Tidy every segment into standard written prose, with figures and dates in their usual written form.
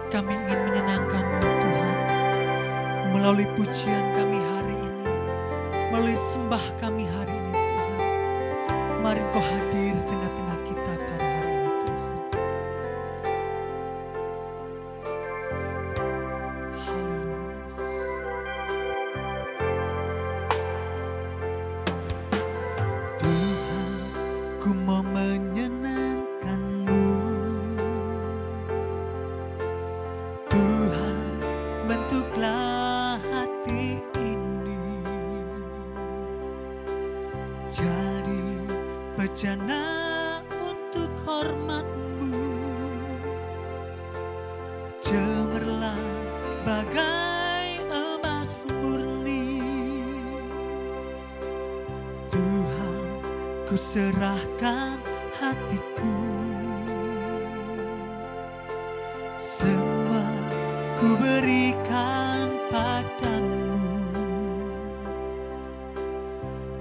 Kami ingin menyenangkan-Mu Tuhan. Melalui pujian kami hari ini, melalui sembah kami hari ini Tuhan. Mari Engkau hadir di tengah-tengah kita pada hari ini Tuhan. Haleluya Yesus. Tuhan, ku mau menyenangkan-Mu. Tuhan, bentuklah hati ini jadi bejana untuk hormat-Mu. Cemerlang bagai emas murni. Tuhan, ku serahkan hatiku. Semua ku berikan padamu.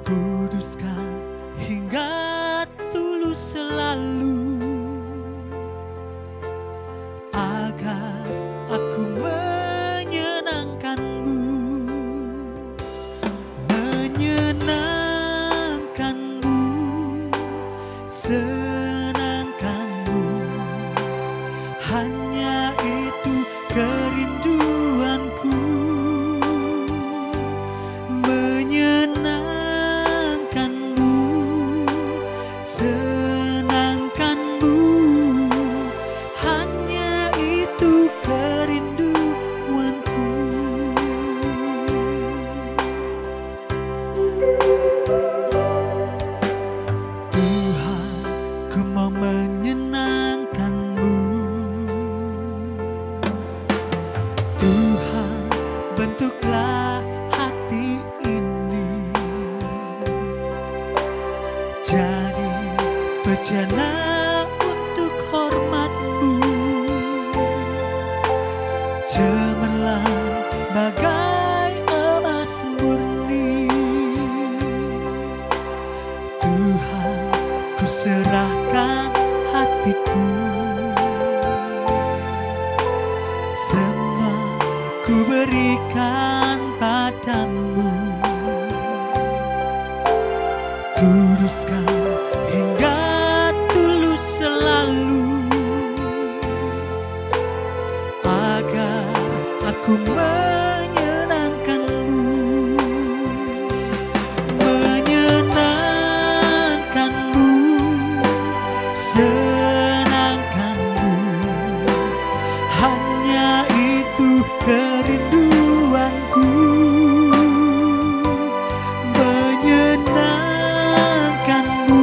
Kuduskan hingga tulus selalu, agar aku menyenangkan-Mu. Menyenangkan-Mu, senangkan-Mu. Hanya itu kerinduanku. Menyenangkan-Mu, senangkan-Mu. Hanya itu kerinduanku. Tuhan, ku mau menyenangkan-Mu. Tuhan, bentuklah hati ini jadi bejana untuk hormat-Mu. Cemerlang bagai emas murni. Tuhan, ku serahkan hatiku. Semua ku berikan padamu. Kuduskan hingga tulus selalu, agar aku menyenangkan-Mu. Menyenangkan-Mu, senangkan-Mu. Hanya itu kerinduanku. Menyenangkan-Mu,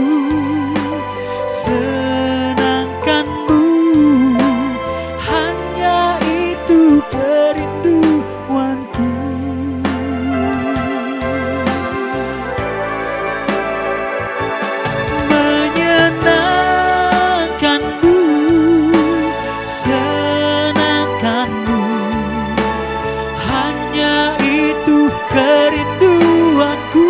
senangkan-Mu. Hanya itu kerinduanku. Menyenangkan-Mu, senangkan-Mu. Hanya itu kerinduanku.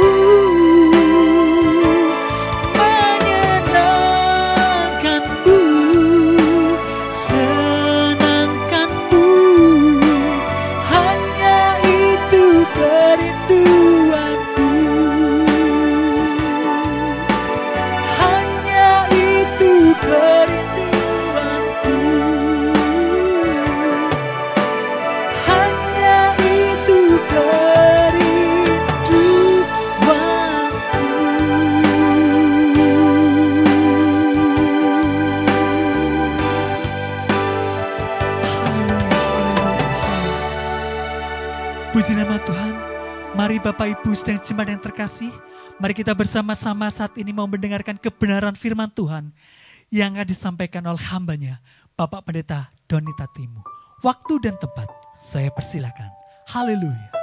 Menyenangkan-Mu, senangkan-Mu. Hanya itu kerinduanku. Hanya itu kerinduanku. Hanya itu kerinduanku. Puji nama Tuhan. Mari Bapak Ibu sedang jemaat yang terkasih, mari kita bersama-sama saat ini mau mendengarkan kebenaran firman Tuhan yang akan disampaikan oleh hambanya, Bapak Pendeta Doni Tatimu. Waktu dan tempat saya persilakan. Haleluya.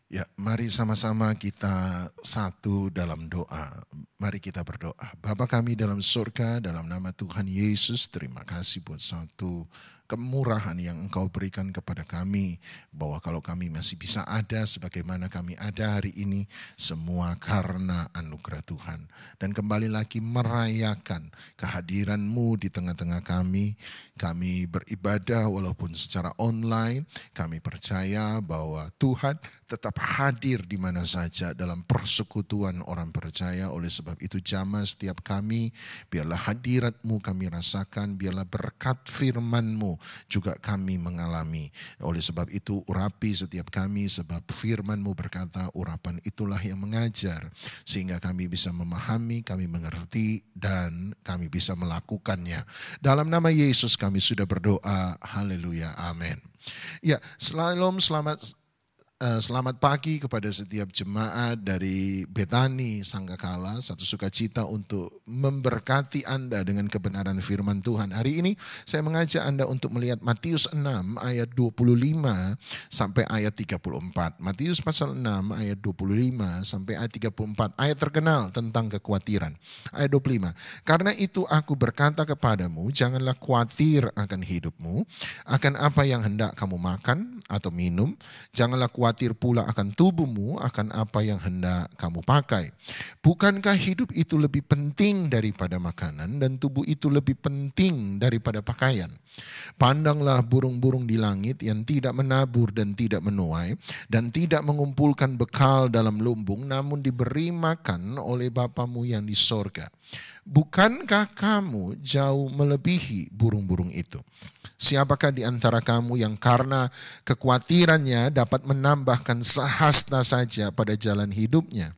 Ya, mari sama-sama kita satu dalam doa. Mari kita berdoa. Bapa kami dalam surga, dalam nama Tuhan Yesus, terima kasih buat satu kemurahan yang Engkau berikan kepada kami, bahwa kalau kami masih bisa ada sebagaimana kami ada hari ini, semua karena anugerah Tuhan. Dan kembali lagi merayakan kehadiran-Mu di tengah-tengah kami. Kami beribadah walaupun secara online, kami percaya bahwa Tuhan tetap hadir di mana saja dalam persekutuan orang percaya. Oleh sebab itu jamah setiap kami, biarlah hadirat-Mu kami rasakan, biarlah berkat firman-Mu juga kami mengalami. Oleh sebab itu urapi setiap kami, sebab firman-Mu berkata urapan itulah yang mengajar, sehingga kami bisa memahami, kami mengerti, dan kami bisa melakukannya. Dalam nama Yesus kami sudah berdoa, haleluya, amin. Ya, selamat pagi kepada setiap jemaat dari Betani Sanggakala. Satu sukacita untuk memberkati Anda dengan kebenaran firman Tuhan. Hari ini saya mengajak Anda untuk melihat Matius 6 ayat 25 sampai ayat 34. Matius pasal 6 ayat 25 sampai ayat 34. Ayat terkenal tentang kekhawatiran. Ayat 25. Karena itu aku berkata kepadamu, janganlah khawatir akan hidupmu, akan apa yang hendak kamu makan atau minum. Janganlah khawatir pula akan tubuhmu, akan apa yang hendak kamu pakai. Bukankah hidup itu lebih penting daripada makanan, dan tubuh itu lebih penting daripada pakaian? Pandanglah burung-burung di langit yang tidak menabur dan tidak menuai, dan tidak mengumpulkan bekal dalam lumbung, namun diberi makan oleh Bapamu yang di sorga. Bukankah kamu jauh melebihi burung-burung itu? Siapakah di antara kamu yang karena kekhawatirannya dapat menambahkan sehasta saja pada jalan hidupnya?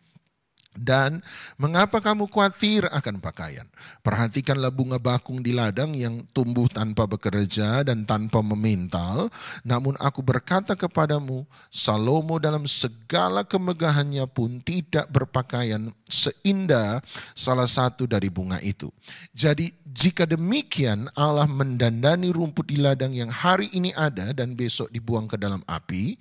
Dan mengapa kamu khawatir akan pakaian? Perhatikanlah bunga bakung di ladang yang tumbuh tanpa bekerja dan tanpa memintal. Namun aku berkata kepadamu, Salomo dalam segala kemegahannya pun tidak berpakaian seindah salah satu dari bunga itu. Jadi jika demikian Allah mendandani rumput di ladang yang hari ini ada dan besok dibuang ke dalam api,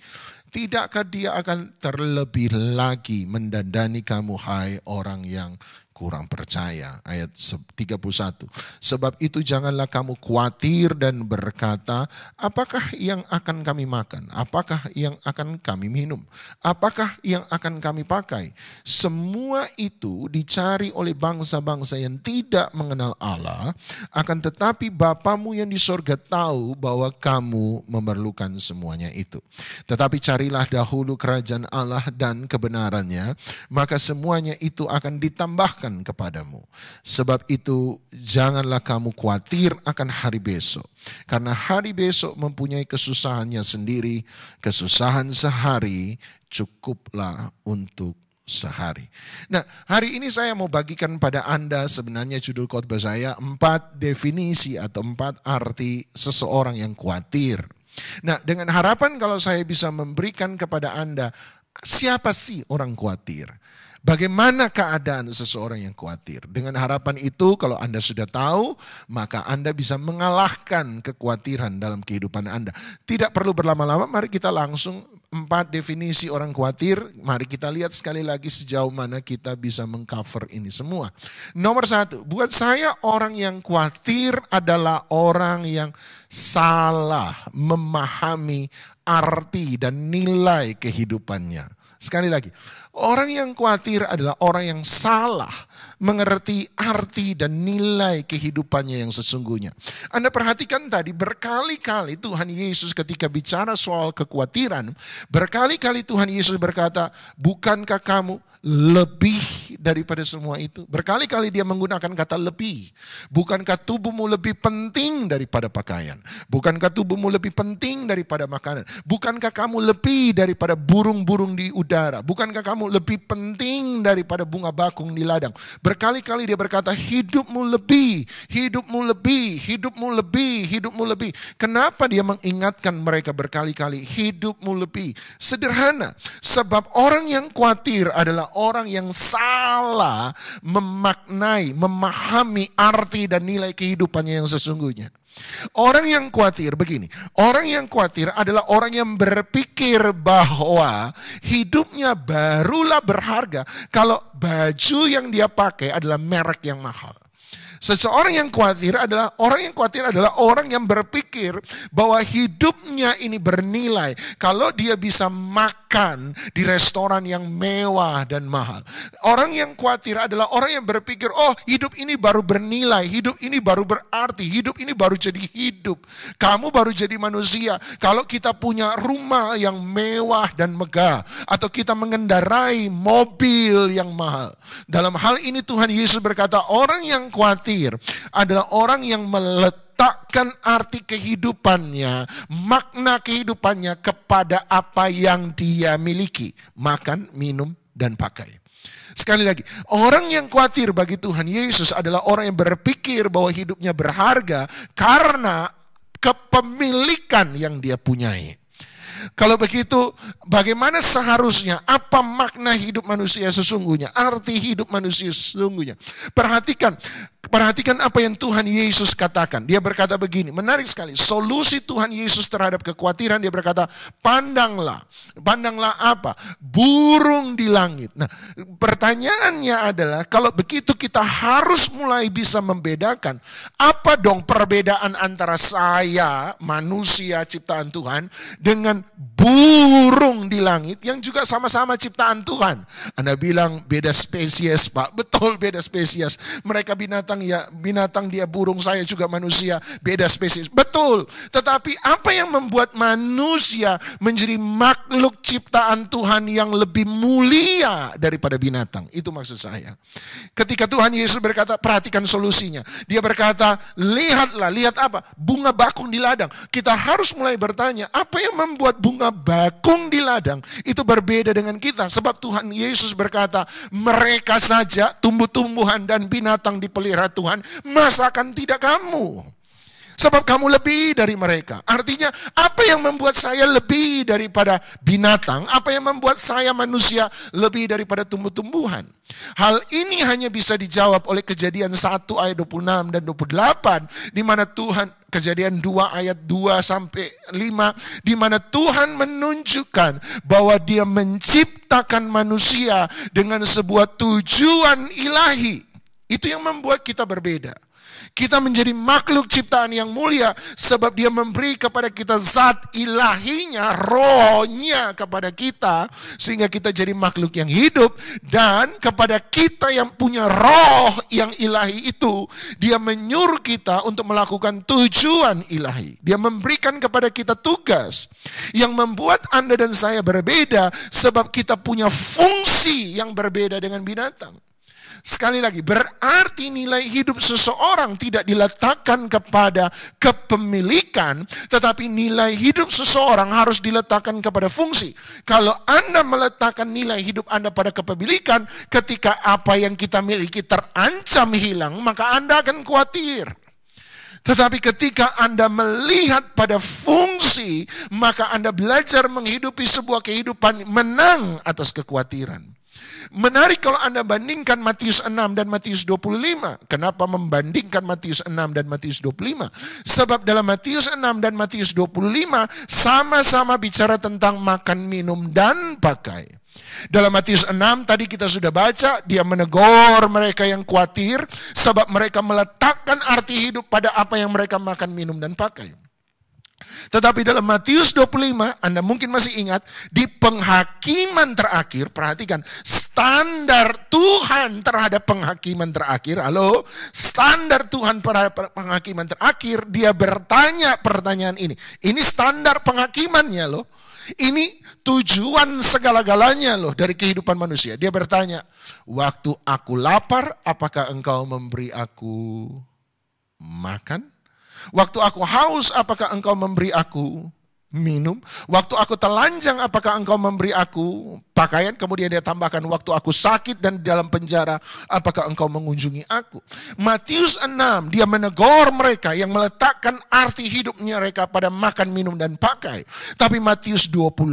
tidakkah Dia akan terlebih lagi mendandani kamu, hai orang yang kurang percaya? Ayat 31. Sebab itu janganlah kamu khawatir dan berkata, apakah yang akan kami makan? Apakah yang akan kami minum? Apakah yang akan kami pakai? Semua itu dicari oleh bangsa-bangsa yang tidak mengenal Allah, akan tetapi Bapamu yang di sorga tahu bahwa kamu memerlukan semuanya itu. Tetapi carilah dahulu kerajaan Allah dan kebenarannya, maka semuanya itu akan ditambahkan kepadamu. Sebab itu janganlah kamu khawatir akan hari besok, karena hari besok mempunyai kesusahannya sendiri. Kesusahan sehari cukuplah untuk sehari. Nah, hari ini saya mau bagikan pada Anda, sebenarnya judul khotbah saya 4 definisi atau 4 arti seseorang yang khawatir. Nah, dengan harapan kalau saya bisa memberikan kepada Anda, siapa sih orang khawatir? Bagaimana keadaan seseorang yang khawatir? Dengan harapan itu, kalau Anda sudah tahu, maka Anda bisa mengalahkan kekhawatiran dalam kehidupan Anda. Tidak perlu berlama-lama, mari kita langsung 4 definisi orang khawatir. Mari kita lihat sekali lagi sejauh mana kita bisa mengcover ini semua. Nomor 1, buat saya orang yang khawatir adalah orang yang salah memahami arti dan nilai kehidupannya. Sekali lagi, orang yang khawatir adalah orang yang salah mengerti arti dan nilai kehidupannya yang sesungguhnya. Anda perhatikan tadi berkali-kali Tuhan Yesus ketika bicara soal kekhawatiran, berkali-kali Tuhan Yesus berkata, bukankah kamu lebih daripada semua itu? Berkali-kali Dia menggunakan kata lebih. Bukankah tubuhmu lebih penting daripada pakaian? Bukankah tubuhmu lebih penting daripada makanan? Bukankah kamu lebih daripada burung-burung di udara? Bukankah kamu lebih penting daripada bunga bakung di ladang? Berkali-kali Dia berkata, hidupmu lebih, hidupmu lebih, hidupmu lebih, hidupmu lebih. Kenapa Dia mengingatkan mereka berkali-kali hidupmu lebih? Sederhana, sebab orang yang khawatir adalah orang yang salah memaknai, memahami arti dan nilai kehidupannya yang sesungguhnya. Orang yang khawatir begini, orang yang khawatir adalah orang yang berpikir bahwa hidupnya barulah berharga kalau baju yang dia pakai adalah merek yang mahal. Seseorang yang khawatir adalah orang yang berpikir bahwa hidupnya ini bernilai kalau dia bisa makan di restoran yang mewah dan mahal. Orang yang khawatir adalah orang yang berpikir, oh hidup ini baru bernilai, hidup ini baru berarti, hidup ini baru jadi hidup. Kamu baru jadi manusia kalau kita punya rumah yang mewah dan megah, atau kita mengendarai mobil yang mahal. Dalam hal ini Tuhan Yesus berkata, orang yang khawatir adalah orang yang meletakkan arti kehidupannya, makna kehidupannya kepada apa yang dia miliki, makan, minum, dan pakai. Sekali lagi, orang yang khawatir bagi Tuhan Yesus adalah orang yang berpikir bahwa hidupnya berharga karena kepemilikan yang dia punyai. Kalau begitu, bagaimana seharusnya, apa makna hidup manusia sesungguhnya, arti hidup manusia sesungguhnya? Perhatikan apa yang Tuhan Yesus katakan. Dia berkata begini, menarik sekali. Solusi Tuhan Yesus terhadap kekhawatiran, dia berkata, pandanglah. Pandanglah apa? Burung di langit. Nah, pertanyaannya adalah, kalau begitu kita harus mulai bisa membedakan, apa dong perbedaan antara saya, manusia ciptaan Tuhan, dengan burung di langit yang juga sama-sama ciptaan Tuhan. Anda bilang beda spesies, Pak. Betul, beda spesies. Mereka binatang, ya binatang, dia burung, saya juga manusia, beda spesies. Betul. Tetapi apa yang membuat manusia menjadi makhluk ciptaan Tuhan yang lebih mulia daripada binatang? Itu maksud saya. Ketika Tuhan Yesus berkata, perhatikan solusinya. Dia berkata, lihatlah, lihat apa? Bunga bakung di ladang. Kita harus mulai bertanya, apa yang membuat bunga bakung di ladang itu berbeda dengan kita? Sebab Tuhan Yesus berkata, mereka saja, tumbuh-tumbuhan dan binatang dipelihara Tuhan, masakan tidak kamu? Sebab kamu lebih dari mereka. Artinya, apa yang membuat saya lebih daripada binatang? Apa yang membuat saya manusia lebih daripada tumbuh-tumbuhan? Hal ini hanya bisa dijawab oleh Kejadian 1 ayat 26 dan 28, di mana Tuhan, Kejadian 2 ayat 2 sampai 5, di mana Tuhan menunjukkan bahwa Dia menciptakan manusia dengan sebuah tujuan ilahi. Itu yang membuat kita berbeda. Kita menjadi makhluk ciptaan yang mulia sebab Dia memberi kepada kita zat ilahinya, rohnya kepada kita, sehingga kita jadi makhluk yang hidup. Dan kepada kita yang punya roh yang ilahi itu, Dia menyuruh kita untuk melakukan tujuan ilahi. Dia memberikan kepada kita tugas yang membuat Anda dan saya berbeda, sebab kita punya fungsi yang berbeda dengan binatang. Sekali lagi, berarti nilai hidup seseorang tidak diletakkan kepada kepemilikan, tetapi nilai hidup seseorang harus diletakkan kepada fungsi. Kalau Anda meletakkan nilai hidup Anda pada kepemilikan, ketika apa yang kita miliki terancam hilang, maka Anda akan khawatir. Tetapi ketika Anda melihat pada fungsi, maka Anda belajar menghidupi sebuah kehidupan menang atas kekhawatiran. Menarik kalau Anda bandingkan Matius 6 dan Matius 25. Kenapa membandingkan Matius 6 dan Matius 25? Sebab dalam Matius 6 dan Matius 25 sama-sama bicara tentang makan, minum, dan pakai. Dalam Matius 6 tadi kita sudah baca, Dia menegur mereka yang khawatir sebab mereka meletakkan arti hidup pada apa yang mereka makan, minum, dan pakai. Tetapi dalam Matius 25, Anda mungkin masih ingat, di penghakiman terakhir, perhatikan, standar Tuhan terhadap penghakiman terakhir, halo, standar Tuhan terhadap penghakiman terakhir, Dia bertanya pertanyaan ini. Ini standar penghakimannya loh. Ini tujuan segala-galanya loh dari kehidupan manusia. Dia bertanya, waktu aku lapar, apakah engkau memberi aku makan? Waktu aku haus, apakah engkau memberi aku minum? Waktu aku telanjang, apakah engkau memberi aku pakaian? Kemudian dia tambahkan, waktu aku sakit dan di dalam penjara, apakah engkau mengunjungi aku? Matius 6, Dia menegur mereka yang meletakkan arti hidupnya mereka pada makan, minum, dan pakai. Tapi Matius 25,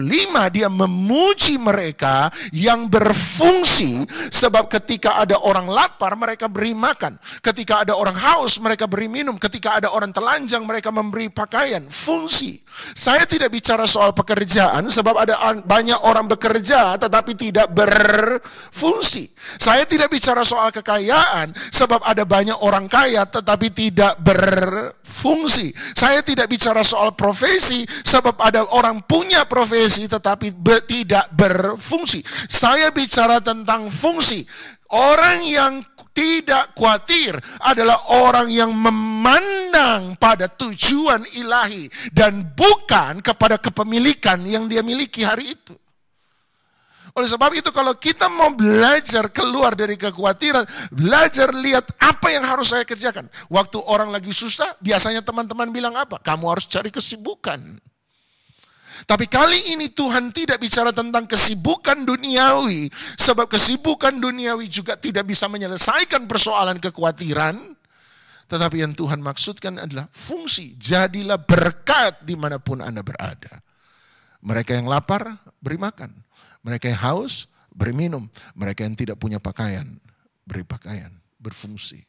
Dia memuji mereka yang berfungsi, sebab ketika ada orang lapar, mereka beri makan. Ketika ada orang haus, mereka beri minum. Ketika ada orang telanjang, mereka memberi pakaian. Fungsi. Saya Saya tidak bicara soal pekerjaan sebab ada banyak orang bekerja tetapi tidak berfungsi. Saya tidak bicara soal kekayaan sebab ada banyak orang kaya tetapi tidak berfungsi. Saya tidak bicara soal profesi sebab ada orang punya profesi tetapi tidak berfungsi. Saya bicara tentang fungsi. Orang yang tidak khawatir adalah orang yang memandang pada tujuan ilahi dan bukan kepada kepemilikan yang dia miliki hari itu. Oleh sebab itu kalau kita mau belajar keluar dari kekhawatiran, belajar lihat apa yang harus saya kerjakan. Waktu orang lagi susah, biasanya teman-teman bilang apa? Kamu harus cari kesibukan. Tapi kali ini Tuhan tidak bicara tentang kesibukan duniawi. Sebab kesibukan duniawi juga tidak bisa menyelesaikan persoalan kekhawatiran. Tetapi yang Tuhan maksudkan adalah fungsi. Jadilah berkat dimanapun Anda berada. Mereka yang lapar, beri makan. Mereka yang haus, beri minum. Mereka yang tidak punya pakaian, beri pakaian. Berfungsi.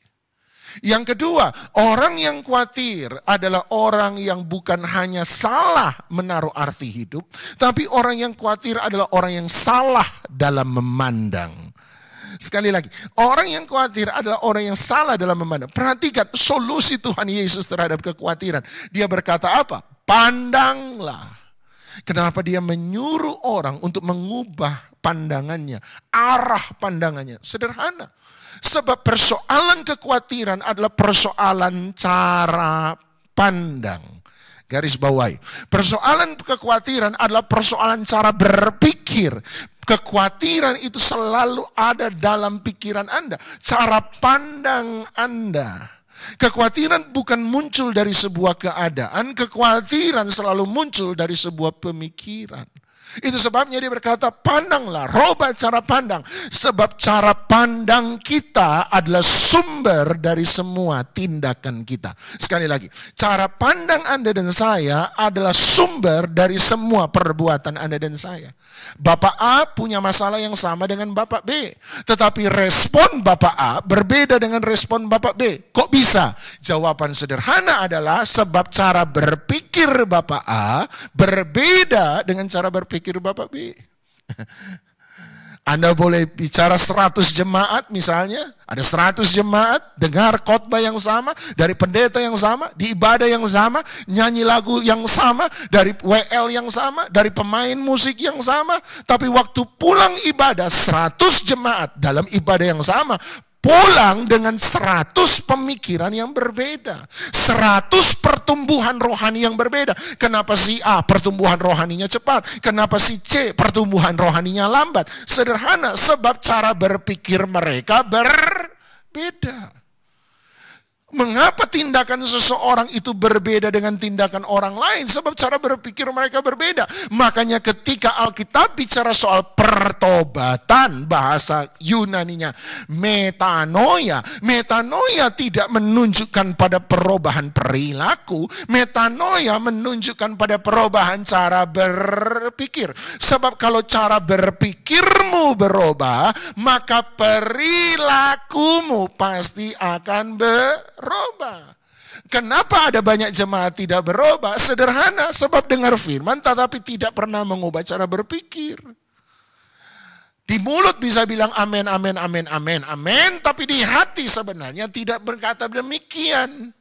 Yang kedua, orang yang khawatir adalah orang yang bukan hanya salah menaruh arti hidup, tapi orang yang khawatir adalah orang yang salah dalam memandang. Sekali lagi, orang yang khawatir adalah orang yang salah dalam memandang. Perhatikan solusi Tuhan Yesus terhadap kekhawatiran. Dia berkata apa? Pandanglah. Kenapa dia menyuruh orang untuk mengubah pandangannya, arah pandangannya? Sederhana. Sebab persoalan kekhawatiran adalah persoalan cara pandang. Garis bawahi. Persoalan kekhawatiran adalah persoalan cara berpikir. Kekhawatiran itu selalu ada dalam pikiran Anda. Cara pandang Anda. Kekhawatiran bukan muncul dari sebuah keadaan. Kekhawatiran selalu muncul dari sebuah pemikiran. Itu sebabnya dia berkata, pandanglah, robah cara pandang. Sebab cara pandang kita adalah sumber dari semua tindakan kita. Sekali lagi, cara pandang Anda dan saya adalah sumber dari semua perbuatan Anda dan saya. Bapak A punya masalah yang sama dengan Bapak B. Tetapi respon Bapak A berbeda dengan respon Bapak B. Kok bisa? Jawaban sederhana adalah sebab cara berpikir Bapak A berbeda dengan cara berpikir Bapak B. Anda boleh bicara 100 jemaat misalnya, ada 100 jemaat, dengar khotbah yang sama, dari pendeta yang sama, di ibadah yang sama, nyanyi lagu yang sama, dari WL yang sama, dari pemain musik yang sama, tapi waktu pulang ibadah 100 jemaat dalam ibadah yang sama, pulang dengan 100 pemikiran yang berbeda. 100 pertumbuhan rohani yang berbeda. Kenapa si A pertumbuhan rohaninya cepat? Kenapa si C pertumbuhan rohaninya lambat? Sederhana, sebab cara berpikir mereka berbeda. Mengapa tindakan seseorang itu berbeda dengan tindakan orang lain? Sebab cara berpikir mereka berbeda. Makanya ketika Alkitab bicara soal pertobatan, bahasa Yunaninya metanoia. Metanoia tidak menunjukkan pada perubahan perilaku. Metanoia menunjukkan pada perubahan cara berpikir. Sebab kalau cara berpikirmu berubah, maka perilakumu pasti akan berubah. Kenapa ada banyak jemaat tidak berubah? Sederhana, sebab dengar firman tetapi tidak pernah mengubah cara berpikir. Di mulut bisa bilang amin, amin, amin, amin, amin, tapi di hati sebenarnya tidak berkata demikian.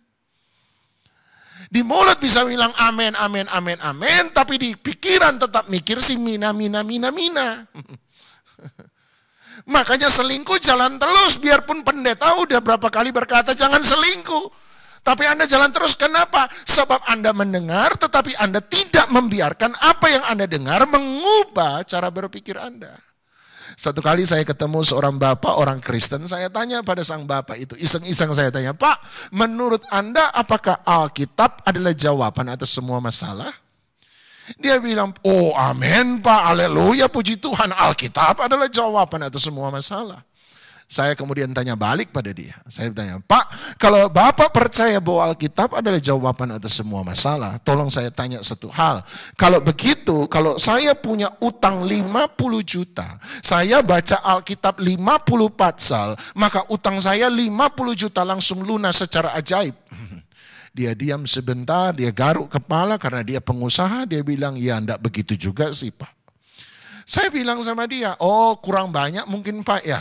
Di mulut bisa bilang amin, amin, amin, amin, tapi di pikiran tetap mikir si mina, mina, mina, mina. Makanya selingkuh jalan terus, biarpun pendeta udah berapa kali berkata jangan selingkuh. Tapi Anda jalan terus, kenapa? Sebab Anda mendengar tetapi Anda tidak membiarkan apa yang Anda dengar mengubah cara berpikir Anda. Satu kali saya ketemu seorang bapak, orang Kristen, saya tanya pada sang bapak itu, iseng-iseng saya tanya, Pak, menurut Anda apakah Alkitab adalah jawaban atas semua masalah? Dia bilang, oh amin Pak, haleluya, puji Tuhan, Alkitab adalah jawaban atas semua masalah. Saya kemudian tanya balik pada dia. Saya tanya, Pak, kalau Bapak percaya bahwa Alkitab adalah jawaban atas semua masalah, tolong saya tanya satu hal. Kalau begitu, kalau saya punya utang 50 juta, saya baca Alkitab 50 pasal, maka utang saya 50 juta langsung lunas secara ajaib. Dia diam sebentar, dia garuk kepala karena dia pengusaha. Dia bilang, ya enggak begitu juga sih Pak. Saya bilang sama dia, oh kurang banyak mungkin Pak ya.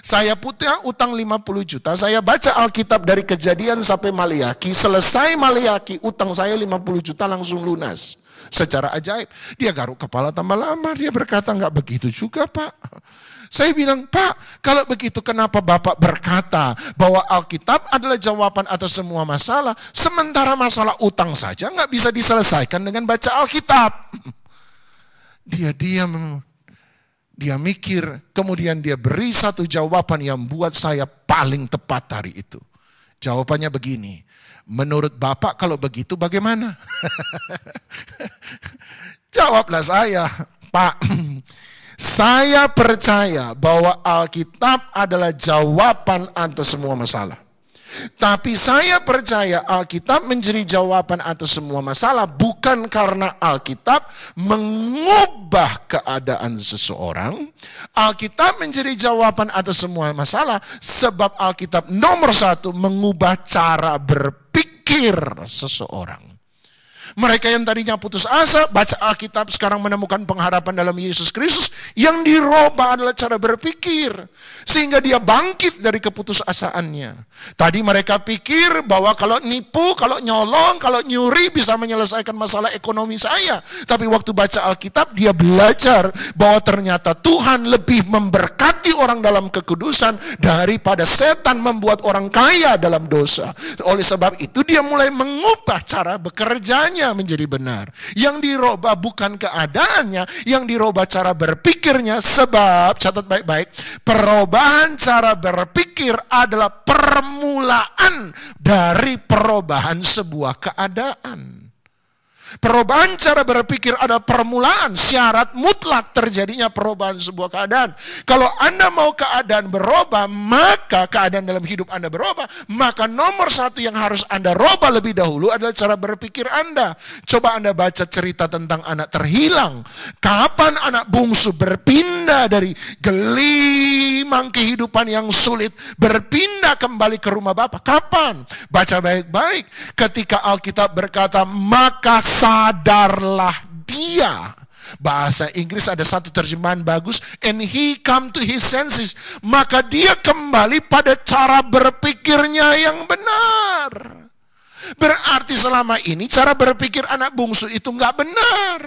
Saya punya utang 50 juta, saya baca Alkitab dari Kejadian sampai Maliaki. Selesai Maliaki, utang saya 50 juta langsung lunas. Secara ajaib. Dia garuk kepala tambah lama, dia berkata enggak begitu juga Pak. Saya bilang, Pak, kalau begitu kenapa Bapak berkata bahwa Alkitab adalah jawaban atas semua masalah, sementara masalah utang saja nggak bisa diselesaikan dengan baca Alkitab. Dia diam, dia mikir, kemudian dia beri satu jawaban yang buat saya paling tepat hari itu. Jawabannya begini, menurut Bapak kalau begitu bagaimana? Jawablah saya, Pak, saya percaya bahwa Alkitab adalah jawaban atas semua masalah. Tapi saya percaya Alkitab menjadi jawaban atas semua masalah bukan karena Alkitab mengubah keadaan seseorang. Alkitab menjadi jawaban atas semua masalah sebab Alkitab nomor satu mengubah cara berpikir seseorang. Mereka yang tadinya putus asa, baca Alkitab sekarang menemukan pengharapan dalam Yesus Kristus. Yang dirubah adalah cara berpikir. Sehingga dia bangkit dari keputusasaannya. Tadi mereka pikir bahwa kalau nipu, kalau nyolong, kalau nyuri bisa menyelesaikan masalah ekonomi saya. Tapi waktu baca Alkitab dia belajar bahwa ternyata Tuhan lebih memberkati orang dalam kekudusan daripada setan membuat orang kaya dalam dosa. Oleh sebab itu dia mulai mengubah cara bekerjanya menjadi benar. Yang dirubah bukan keadaannya, yang dirubah cara berpikirnya, sebab catat baik-baik, perubahan cara berpikir adalah permulaan dari perubahan sebuah keadaan. Perubahan cara berpikir adalah permulaan, syarat mutlak terjadinya perubahan sebuah keadaan. Kalau Anda mau keadaan berubah, maka keadaan dalam hidup Anda berubah, maka nomor satu yang harus Anda rubah lebih dahulu adalah cara berpikir Anda. Coba Anda baca cerita tentang anak terhilang. Kapan anak bungsu berpindah dari gelimang kehidupan yang sulit, berpindah kembali ke rumah Bapa? Kapan? Baca baik-baik. Ketika Alkitab berkata, maka sadarlah dia. Bahasa Inggris ada satu terjemahan bagus, and he come to his senses. Maka dia kembali pada cara berpikirnya yang benar. Berarti selama ini cara berpikir anak bungsu itu nggak benar.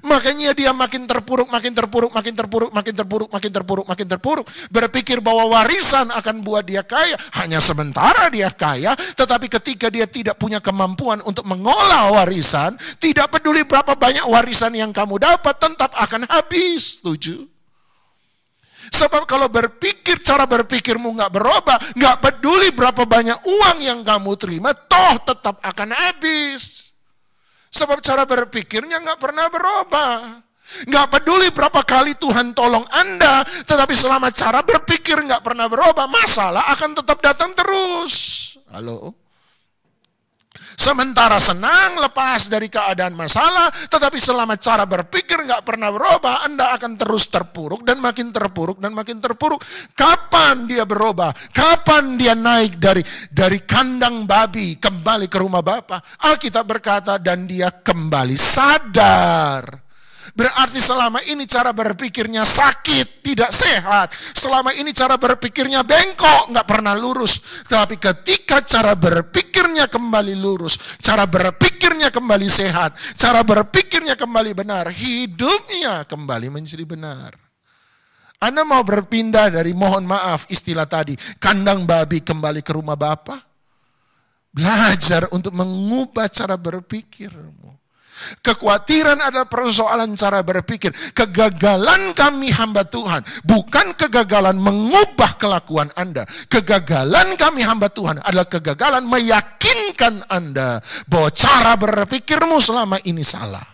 Makanya dia makin terpuruk, makin terpuruk, makin terpuruk, makin terpuruk, makin terpuruk, makin terpuruk. Berpikir bahwa warisan akan buat dia kaya. Hanya sementara dia kaya, tetapi ketika dia tidak punya kemampuan untuk mengolah warisan, tidak peduli berapa banyak warisan yang kamu dapat, tetap akan habis. Setuju? Sebab kalau berpikir, cara berpikirmu nggak berubah, nggak peduli berapa banyak uang yang kamu terima, toh tetap akan habis. Sebab cara berpikirnya nggak pernah berubah. Nggak peduli berapa kali Tuhan tolong Anda, tetapi selama cara berpikir nggak pernah berubah, masalah akan tetap datang terus. Halo? Sementara senang lepas dari keadaan masalah, tetapi selama cara berpikir nggak pernah berubah, Anda akan terus terpuruk dan makin terpuruk dan makin terpuruk. Kapan dia berubah? Kapan dia naik dari kandang babi kembali ke rumah Bapa? Alkitab berkata, dan dia kembali sadar. Berarti selama ini cara berpikirnya sakit, tidak sehat. Selama ini cara berpikirnya bengkok, nggak pernah lurus. Tapi ketika cara berpikirnya kembali lurus, cara berpikirnya kembali sehat, cara berpikirnya kembali benar, hidupnya kembali menjadi benar. Anda mau berpindah dari, mohon maaf istilah tadi, kandang babi kembali ke rumah Bapa? Belajar untuk mengubah cara berpikirmu. Kekhawatiran adalah persoalan cara berpikir. Kegagalan kami hamba Tuhan bukan kegagalan mengubah kelakuan Anda. Kegagalan kami hamba Tuhan adalah kegagalan meyakinkan Anda bahwa cara berpikirmu selama ini salah.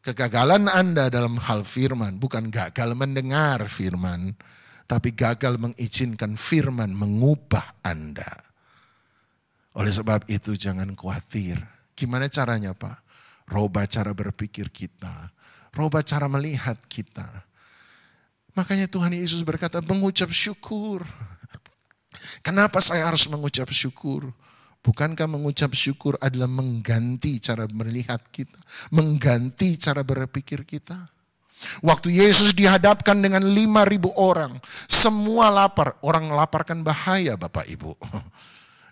Kegagalan Anda dalam hal firman bukan gagal mendengar firman, tapi gagal mengizinkan firman mengubah Anda. Oleh sebab itu jangan khawatir. Gimana caranya Pak? Rubah cara berpikir kita. Rubah cara melihat kita. Makanya Tuhan Yesus berkata mengucap syukur. Kenapa saya harus mengucap syukur? Bukankah mengucap syukur adalah mengganti cara melihat kita, mengganti cara berpikir kita? Waktu Yesus dihadapkan dengan 5.000 orang, semua lapar. Orang lapar kan bahaya Bapak Ibu.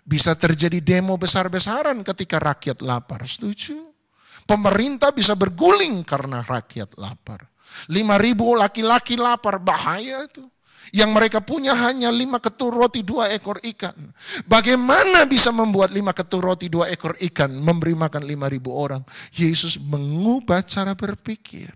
Bisa terjadi demo besar-besaran ketika rakyat lapar, setuju? Pemerintah bisa berguling karena rakyat lapar. 5.000 laki-laki lapar, bahaya itu. Yang mereka punya hanya 5 ketur roti 2 ekor ikan. Bagaimana bisa membuat 5 ketur roti 2 ekor ikan memberi makan 5.000 orang? Yesus mengubah cara berpikir.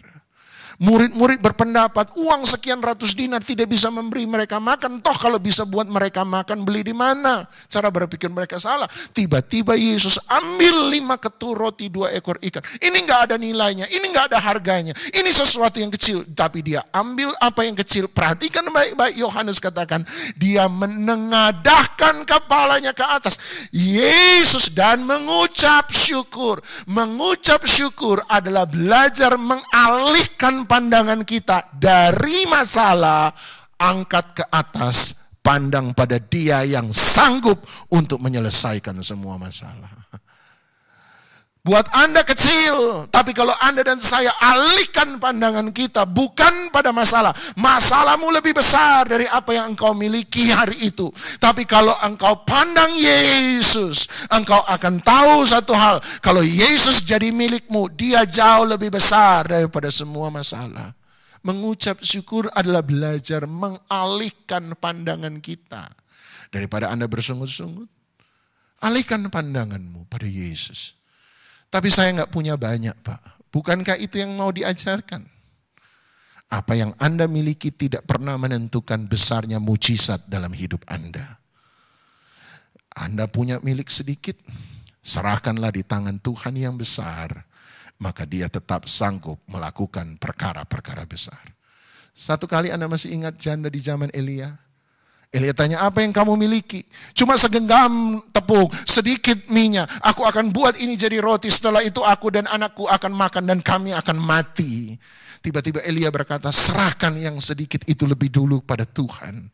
Murid-murid berpendapat uang sekian ratus dinar tidak bisa memberi mereka makan. Toh kalau bisa buat mereka makan, beli di mana? Cara berpikir mereka salah. Tiba-tiba Yesus ambil 5 ketur roti 2 ekor ikan. Ini gak ada nilainya, ini gak ada harganya. Ini sesuatu yang kecil. Tapi dia ambil apa yang kecil. Perhatikan baik-baik, Yohanes katakan. Dia menengadahkan kepalanya ke atas Yesus dan mengucap syukur. Mengucap syukur adalah belajar mengalihkan pandangan kita dari masalah, angkat ke atas, pandang pada Dia yang sanggup untuk menyelesaikan semua masalah. Buat Anda kecil, tapi kalau Anda dan saya alihkan pandangan kita bukan pada masalah. Masalahmu lebih besar dari apa yang engkau miliki hari itu. Tapi kalau engkau pandang Yesus, engkau akan tahu satu hal. Kalau Yesus jadi milikmu, Dia jauh lebih besar daripada semua masalah. Mengucap syukur adalah belajar mengalihkan pandangan kita. Daripada Anda bersungut-sungut, alihkan pandanganmu pada Yesus. Tapi saya nggak punya banyak, Pak. Bukankah itu yang mau diajarkan? Apa yang Anda miliki tidak pernah menentukan besarnya mujizat dalam hidup Anda. Anda punya milik sedikit, serahkanlah di tangan Tuhan yang besar. Maka Dia tetap sanggup melakukan perkara-perkara besar. Satu kali Anda masih ingat janda di zaman Elia? Elia tanya, apa yang kamu miliki? Cuma segenggam tepung, sedikit minyak. Aku akan buat ini jadi roti. Setelah itu aku dan anakku akan makan dan kami akan mati. Tiba-tiba Elia berkata, serahkan yang sedikit itu lebih dulu pada Tuhan.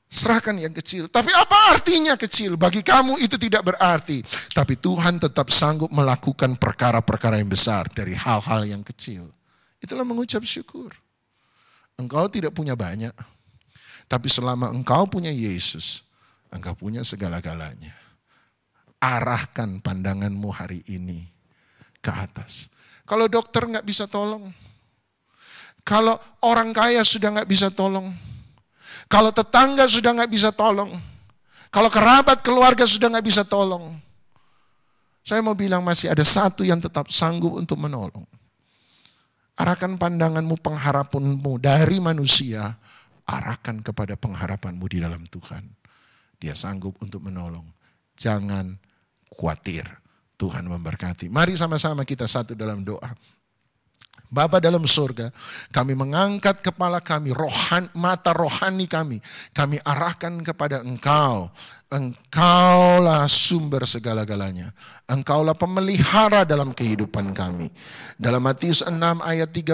Serahkan yang kecil. Tapi apa artinya kecil? Bagi kamu itu tidak berarti. Tapi Tuhan tetap sanggup melakukan perkara-perkara yang besar dari hal-hal yang kecil. Itulah mengucap syukur. Engkau tidak punya banyak. Tapi selama engkau punya Yesus, engkau punya segala-galanya. Arahkan pandanganmu hari ini ke atas. Kalau dokter nggak bisa tolong, kalau orang kaya sudah nggak bisa tolong, kalau tetangga sudah nggak bisa tolong, kalau kerabat keluarga sudah nggak bisa tolong, saya mau bilang masih ada satu yang tetap sanggup untuk menolong. Arahkan pandanganmu, pengharapanmu dari manusia, arahkan kepada pengharapanmu di dalam Tuhan. Dia sanggup untuk menolong. Jangan khawatir. Tuhan memberkati. Mari sama-sama kita satu dalam doa. Bapa dalam surga, kami mengangkat kepala kami, mata rohani kami arahkan kepada Engkau. Engkaulah sumber segala-galanya. Engkaulah pemelihara dalam kehidupan kami. Dalam Matius 6 ayat 32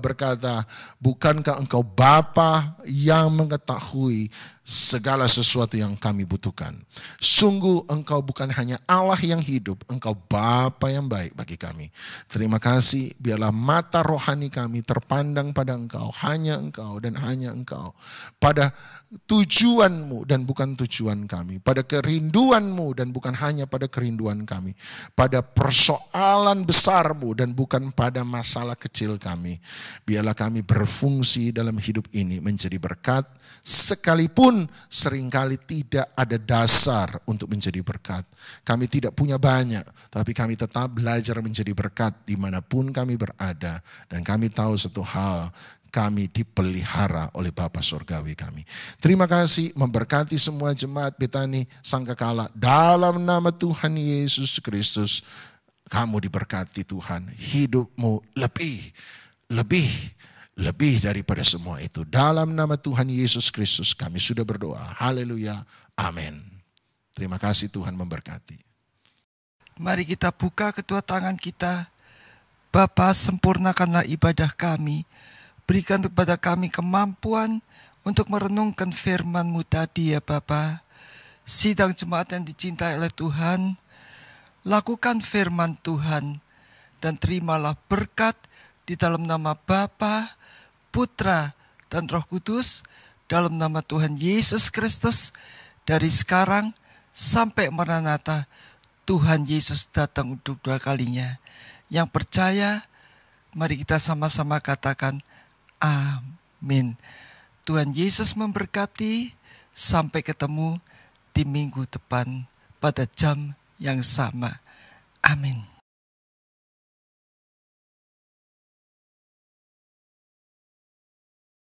berkata, bukankah Engkau Bapa yang mengetahui segala sesuatu yang kami butuhkan. Sungguh Engkau bukan hanya Allah yang hidup, Engkau Bapa yang baik bagi kami. Terima kasih, biarlah mata rohani kami terpandang pada Engkau, hanya Engkau dan hanya Engkau. Pada tujuanmu dan bukan tujuan kami. Pada kerinduanmu dan bukan hanya pada kerinduan kami. Pada persoalan besarmu dan bukan pada masalah kecil kami. Biarlah kami berfungsi dalam hidup ini menjadi berkat, sekalipun seringkali tidak ada dasar untuk menjadi berkat. Kami tidak punya banyak, tapi kami tetap belajar menjadi berkat dimanapun kami berada. Dan kami tahu satu hal, kami dipelihara oleh Bapa Surgawi kami. Terima kasih, memberkati semua jemaat Betani Sangkakala. Dalam nama Tuhan Yesus Kristus, kamu diberkati Tuhan. Hidupmu lebih daripada semua itu. Dalam nama Tuhan Yesus Kristus kami sudah berdoa. Haleluya. Amin. Terima kasih, Tuhan memberkati. Mari kita buka kedua tangan kita. Bapa, sempurnakanlah ibadah kami. Berikan kepada kami kemampuan untuk merenungkan firman-Mu tadi ya Bapa. sidang jemaat yang dicintai oleh Tuhan, lakukan firman Tuhan dan terimalah berkat di dalam nama Bapa, Putra, dan Roh Kudus, dalam nama Tuhan Yesus Kristus, dari sekarang sampai Maranatha. Tuhan Yesus datang untuk 2 kalinya. Yang percaya, mari kita sama-sama katakan amin. Tuhan Yesus memberkati. Sampai ketemu di minggu depan pada jam yang sama. Amin.